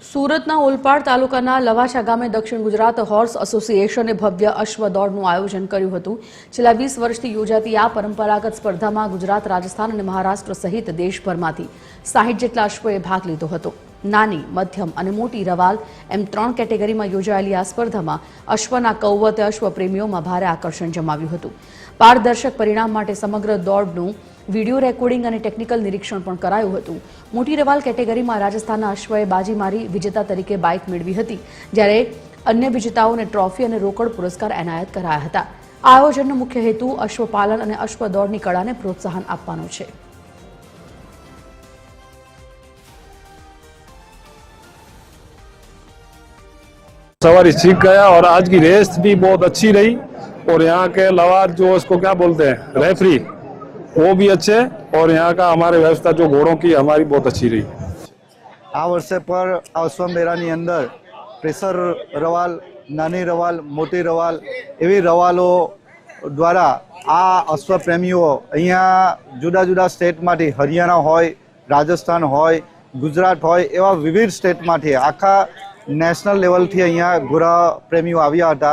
સુરતના ઓલપાડ તાલુકાના લવાછા ગામે દક્ષિણ ગુજરાત હોર્સ એસોસિએશને ભવ્ય અશ્વ દોડનું આયોજન કર્યું હતું। છેલ્લા 20 વર્ષથી યોજાતી આ પરંપરાગત સ્પર્ધામાં ગુજરાત, રાજસ્થાન અને મહારાષ્ટ્ર સહિત દેશભરમાંથી 60 જેટલા અશ્વોએ ભાગ લીધો હતો। નાની, મધ્યમ અને મોટી રવાલ એમ 3 કેટેગરીમાં યોજાયેલી આ સ્પર્ધામાં અશ્વના કૌવતે અશ્વ પ્રેમીઓમાં ભારે આકર્ષણ જમાવ્યું હતું। પારદર્શક પરિણામ માટે સમગ્ર દોડનું વીડિયો રેકોર્ડિંગ અને ટેકનિકલ નિરીક્ષણ પણ કરાયું હતું। મોટી રવાલ કેટેગરીમાં રાજસ્થાનના અશ્વએ બાજી મારી વિજેતા તરીકે બાઇક મેળવી હતી, જ્યારે અન્ય વિજેતાઓને ટ્રોફી અને રોકડ પુરસ્કાર એનાયત કરાયા હતા। આ આયોજનનો મુખ્ય હેતુ અશ્વપાલન અને અશ્વ દોડની કળાને પ્રોત્સાહન આપવાનો છે। सवारी सीख गया और आज की रेस भी बहुत अच्छी रही और यहाँ के लवार जो इसको क्या बोलते हैं रेफरी वो भी अच्छे और यहाँ का हमारे व्यवस्था जो घोड़ों की हमारी बहुत अच्छी रही। आ वर्षे पर अश्व मेळानी अंदर प्रेशर रवाल, नानी रवाल, मोटी रवाल एवी रवालों द्वारा आ अश्व प्रेमीओ अहींया जुदा जुदा स्टेटमांथी हरियाणा होय, राजस्थान होय, गुजरात होय एवा विविध स्टेटमांथी आखा नेशनल लेवल थी अहींया घोड़ा प्रेमीओ आव्या हता।